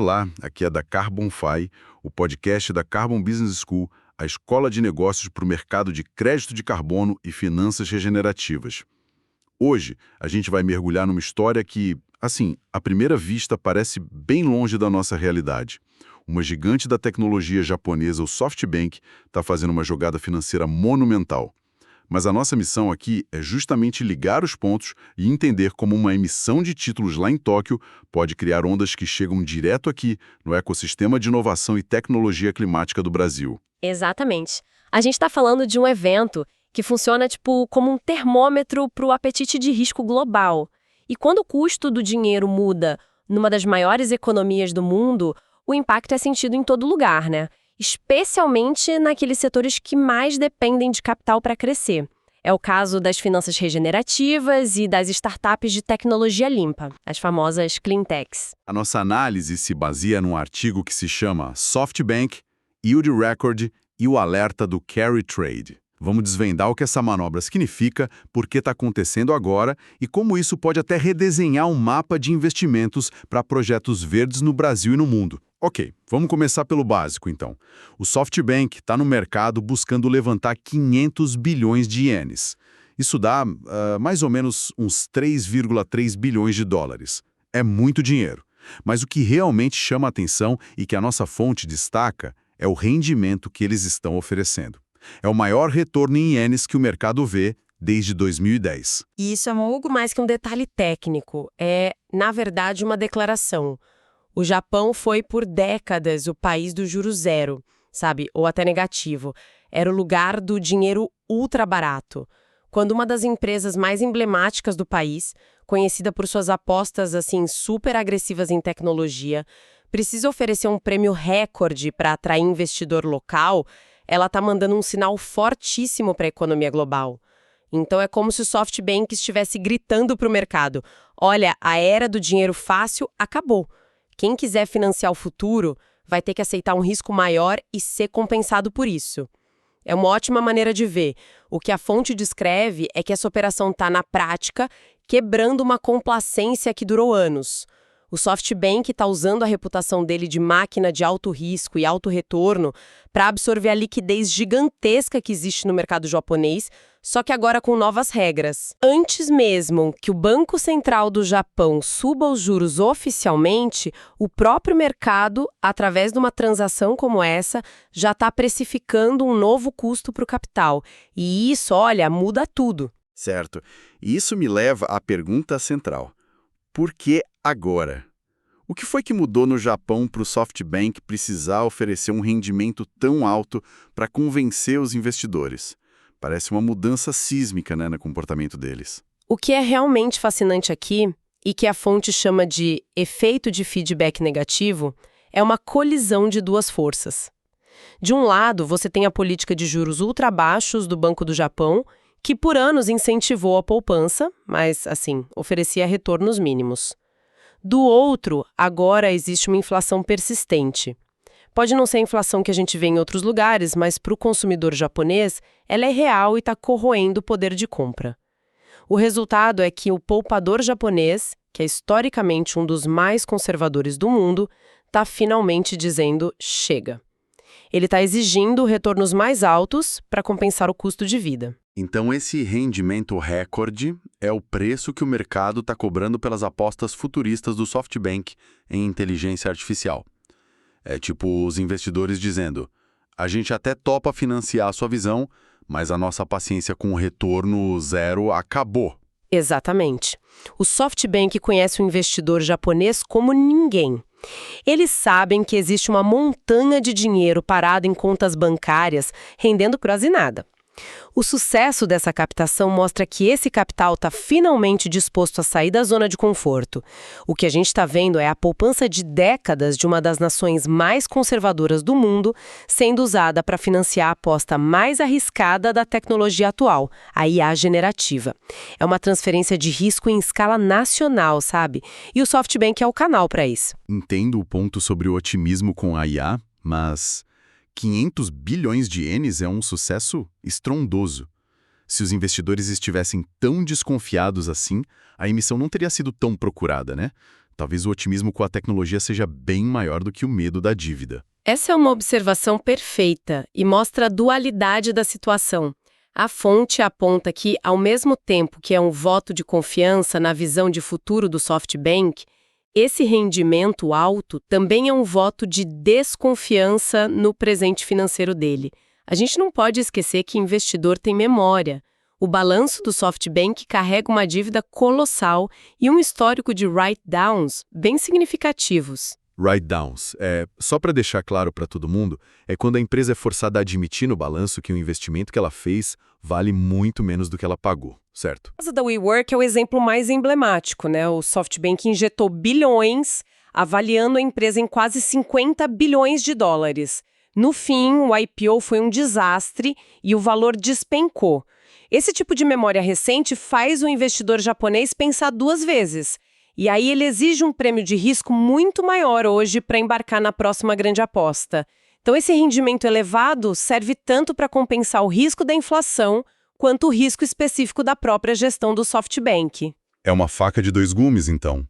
Olá, aqui é da CarbonFi, o podcast da Carbon Business School, a escola de negócios para o mercado de crédito de carbono e finanças regenerativas. Hoje, a gente vai mergulhar numa história que, assim, à primeira vista parece bem longe da nossa realidade. Uma gigante da tecnologia japonesa, o SoftBank, está fazendo uma jogada financeira monumental. Mas a nossa missão aqui é justamente ligar os pontos e entender como uma emissão de títulos lá em Tóquio pode criar ondas que chegam direto aqui, no ecossistema de inovação e tecnologia climática do Brasil. Exatamente. A gente está falando de um evento que funciona como um termômetro para o apetite de risco global. E quando o custo do dinheiro muda numa das maiores economias do mundo, o impacto é sentido em todo lugar, né? Especialmente naqueles setores que mais dependem de capital para crescer. É o caso das finanças regenerativas e das startups de tecnologia limpa, as famosas cleantechs. A nossa análise se baseia num artigo que se chama SoftBank, Yield Record e o alerta do Carry Trade. Vamos desvendar o que essa manobra significa, por que está acontecendo agora e como isso pode até redesenhar um mapa de investimentos para projetos verdes no Brasil e no mundo. Ok, vamos começar pelo básico, então. O SoftBank está no mercado buscando levantar 500 bilhões de ienes. Isso dá mais ou menos uns 3,3 bilhões de dólares. É muito dinheiro. Mas o que realmente chama a atenção e que a nossa fonte destaca é o rendimento que eles estão oferecendo. É o maior retorno em ienes que o mercado vê desde 2010. E isso é algo mais que um detalhe técnico. É, na verdade, uma declaração. O Japão foi, por décadas, o país do juro zero, sabe? Ou até negativo. Era o lugar do dinheiro ultra barato. Quando uma das empresas mais emblemáticas do país, conhecida por suas apostas assim super agressivas em tecnologia, precisa oferecer um prêmio recorde para atrair investidor local, ela está mandando um sinal fortíssimo para a economia global. Então é como se o SoftBank estivesse gritando para o mercado: olha, a era do dinheiro fácil acabou. Quem quiser financiar o futuro vai ter que aceitar um risco maior e ser compensado por isso. É uma ótima maneira de ver. O que a fonte descreve é que essa operação está, na prática, quebrando uma complacência que durou anos. O SoftBank está usando a reputação dele de máquina de alto risco e alto retorno para absorver a liquidez gigantesca que existe no mercado japonês, só que agora com novas regras. Antes mesmo que o Banco Central do Japão suba os juros oficialmente, o próprio mercado, através de uma transação como essa, já está precificando um novo custo para o capital. E isso, olha, muda tudo. Certo. E isso me leva à pergunta central. Por que agora? O que foi que mudou no Japão para o SoftBank precisar oferecer um rendimento tão alto para convencer os investidores? Parece uma mudança sísmica, né, no comportamento deles. O que é realmente fascinante aqui, e que a fonte chama de efeito de feedback negativo, é uma colisão de duas forças. De um lado, você tem a política de juros ultra baixos do Banco do Japão, que por anos incentivou a poupança, mas, assim, oferecia retornos mínimos. Do outro, agora existe uma inflação persistente. Pode não ser a inflação que a gente vê em outros lugares, mas para o consumidor japonês, ela é real e está corroendo o poder de compra. O resultado é que o poupador japonês, que é historicamente um dos mais conservadores do mundo, está finalmente dizendo chega. Ele está exigindo retornos mais altos para compensar o custo de vida. Então esse rendimento recorde é o preço que o mercado está cobrando pelas apostas futuristas do SoftBank em inteligência artificial. É tipo os investidores dizendo: a gente até topa financiar a sua visão, mas a nossa paciência com o retorno zero acabou. Exatamente. O SoftBank conhece o investidor japonês como ninguém. Eles sabem que existe uma montanha de dinheiro parado em contas bancárias, rendendo quase nada. O sucesso dessa captação mostra que esse capital está finalmente disposto a sair da zona de conforto. O que a gente está vendo é a poupança de décadas de uma das nações mais conservadoras do mundo sendo usada para financiar a aposta mais arriscada da tecnologia atual, a IA generativa. É uma transferência de risco em escala nacional, sabe? E o SoftBank é o canal para isso. Entendo o ponto sobre o otimismo com a IA, mas 500 bilhões de ienes é um sucesso estrondoso. Se os investidores estivessem tão desconfiados assim, a emissão não teria sido tão procurada, né? Talvez o otimismo com a tecnologia seja bem maior do que o medo da dívida. Essa é uma observação perfeita e mostra a dualidade da situação. A fonte aponta que, ao mesmo tempo que é um voto de confiança na visão de futuro do SoftBank, esse rendimento alto também é um voto de desconfiança no presente financeiro dele. A gente não pode esquecer que investidor tem memória. O balanço do SoftBank carrega uma dívida colossal e um histórico de write-downs bem significativos. Write-downs, só para deixar claro para todo mundo, é quando a empresa é forçada a admitir no balanço que o investimento que ela fez vale muito menos do que ela pagou, certo? O caso da WeWork é o exemplo mais emblemático, né? O SoftBank injetou bilhões, avaliando a empresa em quase 50 bilhões de dólares. No fim, o IPO foi um desastre e o valor despencou. Esse tipo de memória recente faz o investidor japonês pensar duas vezes. E aí ele exige um prêmio de risco muito maior hoje para embarcar na próxima grande aposta. Então esse rendimento elevado serve tanto para compensar o risco da inflação, quanto o risco específico da própria gestão do SoftBank. É uma faca de dois gumes, então.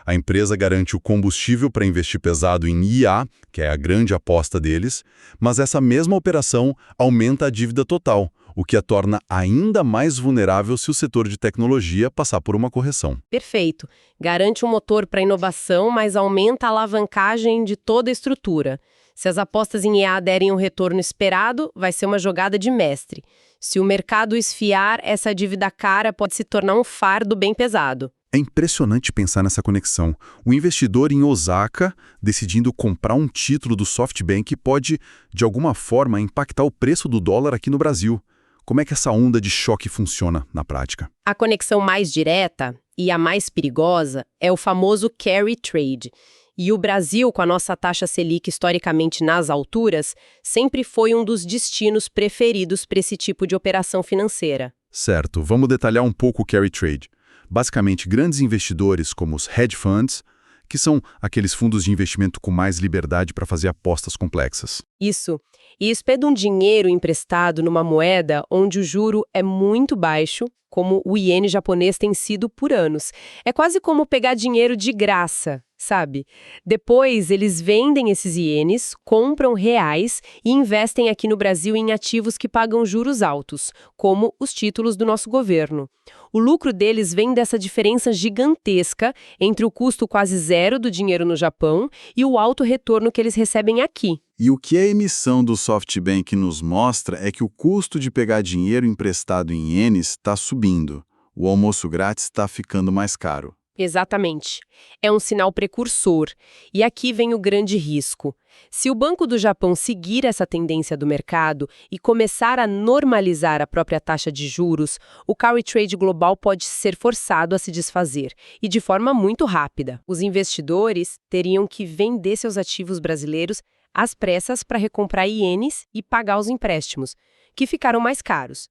A empresa garante o combustível para investir pesado em IA, que é a grande aposta deles, mas essa mesma operação aumenta a dívida total, o que a torna ainda mais vulnerável se o setor de tecnologia passar por uma correção. Perfeito. Garante um motor para inovação, mas aumenta a alavancagem de toda a estrutura. Se as apostas em IA derem um retorno esperado, vai ser uma jogada de mestre. Se o mercado esfiar, essa dívida cara pode se tornar um fardo bem pesado. É impressionante pensar nessa conexão. O investidor em Osaka, decidindo comprar um título do SoftBank, pode, de alguma forma, impactar o preço do dólar aqui no Brasil. Como é que essa onda de choque funciona na prática? A conexão mais direta e a mais perigosa é o famoso carry trade. E o Brasil, com a nossa taxa Selic historicamente nas alturas, sempre foi um dos destinos preferidos para esse tipo de operação financeira. Certo, vamos detalhar um pouco o carry trade. Basicamente, grandes investidores como os hedge funds, que são aqueles fundos de investimento com mais liberdade para fazer apostas complexas. Isso. E hospedam dinheiro emprestado numa moeda onde o juro é muito baixo, como o iene japonês tem sido por anos. É quase como pegar dinheiro de graça, sabe? Depois, eles vendem esses ienes, compram reais e investem aqui no Brasil em ativos que pagam juros altos, como os títulos do nosso governo. O lucro deles vem dessa diferença gigantesca entre o custo quase zero do dinheiro no Japão e o alto retorno que eles recebem aqui. E o que a emissão do SoftBank nos mostra é que o custo de pegar dinheiro emprestado em ienes está subindo. O almoço grátis está ficando mais caro. Exatamente. É um sinal precursor. E aqui vem o grande risco. Se o Banco do Japão seguir essa tendência do mercado e começar a normalizar a própria taxa de juros, o carry trade global pode ser forçado a se desfazer, e de forma muito rápida. Os investidores teriam que vender seus ativos brasileiros às pressas para recomprar ienes e pagar os empréstimos, que ficaram mais caros.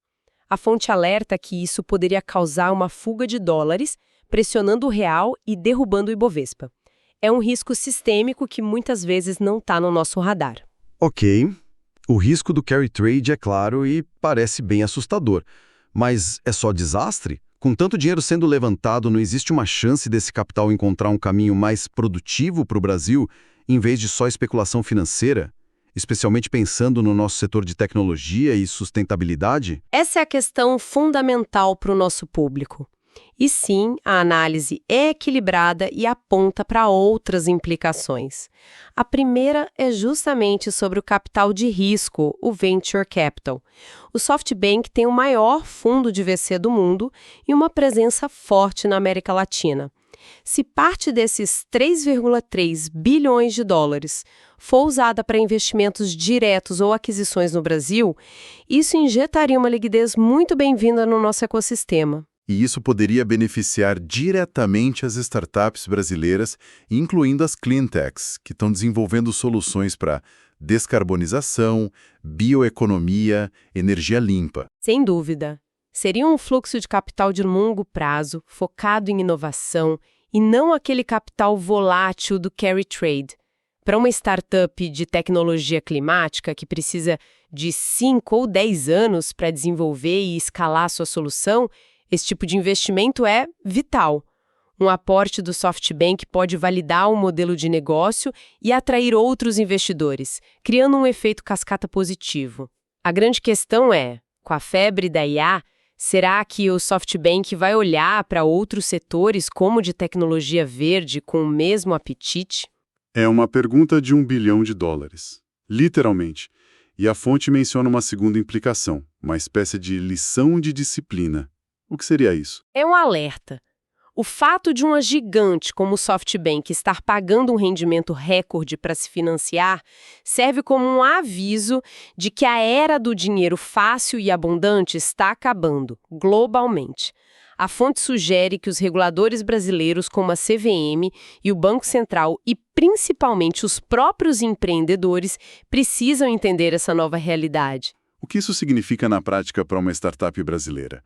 A fonte alerta que isso poderia causar uma fuga de dólares, pressionando o real e derrubando o Ibovespa. É um risco sistêmico que muitas vezes não está no nosso radar. Ok, o risco do carry trade é claro e parece bem assustador. Mas é só desastre? Com tanto dinheiro sendo levantado, não existe uma chance desse capital encontrar um caminho mais produtivo para o Brasil, em vez de só especulação financeira? Especialmente pensando no nosso setor de tecnologia e sustentabilidade? Essa é a questão fundamental para o nosso público. E sim, a análise é equilibrada e aponta para outras implicações. A primeira é justamente sobre o capital de risco, o Venture Capital. O SoftBank tem o maior fundo de VC do mundo e uma presença forte na América Latina. Se parte desses 3,3 bilhões de dólares for usada para investimentos diretos ou aquisições no Brasil, isso injetaria uma liquidez muito bem-vinda no nosso ecossistema. E isso poderia beneficiar diretamente as startups brasileiras, incluindo as cleantechs, que estão desenvolvendo soluções para descarbonização, bioeconomia, energia limpa. Sem dúvida. Seria um fluxo de capital de longo prazo, focado em inovação, e não aquele capital volátil do carry trade. Para uma startup de tecnologia climática que precisa de 5 ou 10 anos para desenvolver e escalar sua solução, esse tipo de investimento é vital. Um aporte do SoftBank pode validar o modelo de negócio e atrair outros investidores, criando um efeito cascata positivo. A grande questão é, com a febre da IA, será que o SoftBank vai olhar para outros setores como o de tecnologia verde com o mesmo apetite? É uma pergunta de $1 bilhão, literalmente. E a fonte menciona uma segunda implicação, uma espécie de lição de disciplina. O que seria isso? É um alerta. O fato de uma gigante como o SoftBank estar pagando um rendimento recorde para se financiar serve como um aviso de que a era do dinheiro fácil e abundante está acabando, globalmente. A fonte sugere que os reguladores brasileiros como a CVM e o Banco Central e principalmente os próprios empreendedores precisam entender essa nova realidade. O que isso significa na prática para uma startup brasileira?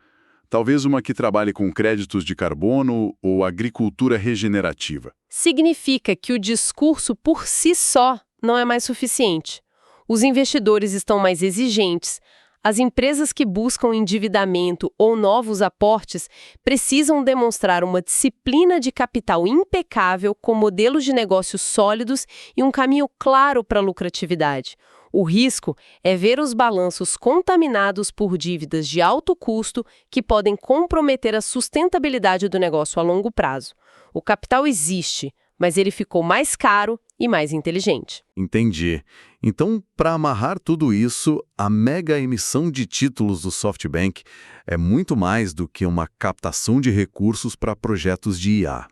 Talvez uma que trabalhe com créditos de carbono ou agricultura regenerativa. Significa que o discurso por si só não é mais suficiente. Os investidores estão mais exigentes. As empresas que buscam endividamento ou novos aportes precisam demonstrar uma disciplina de capital impecável com modelos de negócios sólidos e um caminho claro para a lucratividade. O risco é ver os balanços contaminados por dívidas de alto custo que podem comprometer a sustentabilidade do negócio a longo prazo. O capital existe, mas ele ficou mais caro e mais inteligente. Entendi. Então, para amarrar tudo isso, a mega emissão de títulos do SoftBank é muito mais do que uma captação de recursos para projetos de IA.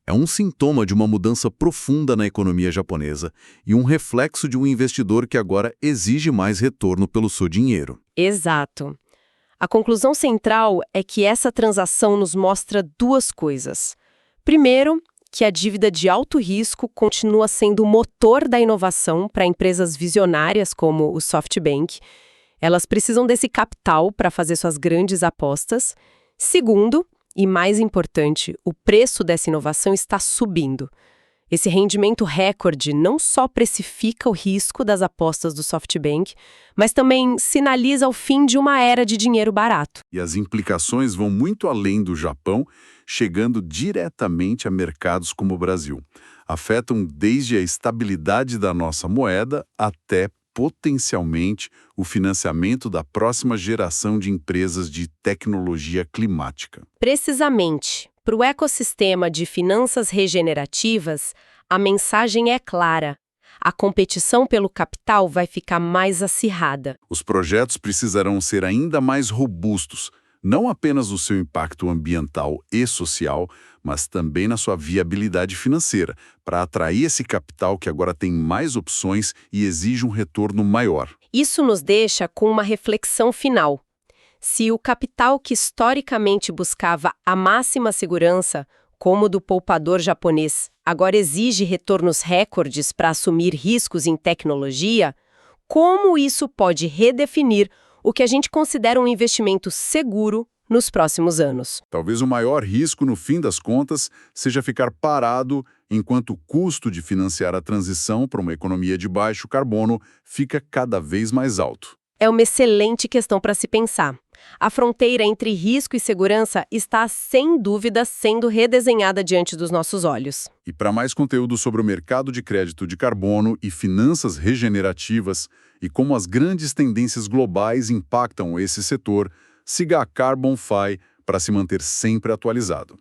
É um sintoma de uma mudança profunda na economia japonesa e um reflexo de um investidor que agora exige mais retorno pelo seu dinheiro. Exato. A conclusão central é que essa transação nos mostra duas coisas. Primeiro, que a dívida de alto risco continua sendo o motor da inovação para empresas visionárias como o SoftBank. Elas precisam desse capital para fazer suas grandes apostas. Segundo, e mais importante, o preço dessa inovação está subindo. Esse rendimento recorde não só precifica o risco das apostas do SoftBank, mas também sinaliza o fim de uma era de dinheiro barato. E as implicações vão muito além do Japão, chegando diretamente a mercados como o Brasil. Afetam desde a estabilidade da nossa moeda até, potencialmente, o financiamento da próxima geração de empresas de tecnologia climática. Precisamente, para o ecossistema de finanças regenerativas, a mensagem é clara. A competição pelo capital vai ficar mais acirrada. Os projetos precisarão ser ainda mais robustos, não apenas no seu impacto ambiental e social, mas também na sua viabilidade financeira, para atrair esse capital que agora tem mais opções e exige um retorno maior. Isso nos deixa com uma reflexão final. Se o capital que historicamente buscava a máxima segurança, como o do poupador japonês, agora exige retornos recordes para assumir riscos em tecnologia, como isso pode redefinir o que a gente considera um investimento seguro nos próximos anos? Talvez o maior risco, no fim das contas, seja ficar parado enquanto o custo de financiar a transição para uma economia de baixo carbono fica cada vez mais alto. É uma excelente questão para se pensar. A fronteira entre risco e segurança está, sem dúvida, sendo redesenhada diante dos nossos olhos. E para mais conteúdo sobre o mercado de crédito de carbono e finanças regenerativas e como as grandes tendências globais impactam esse setor, siga a CarbonFi para se manter sempre atualizado.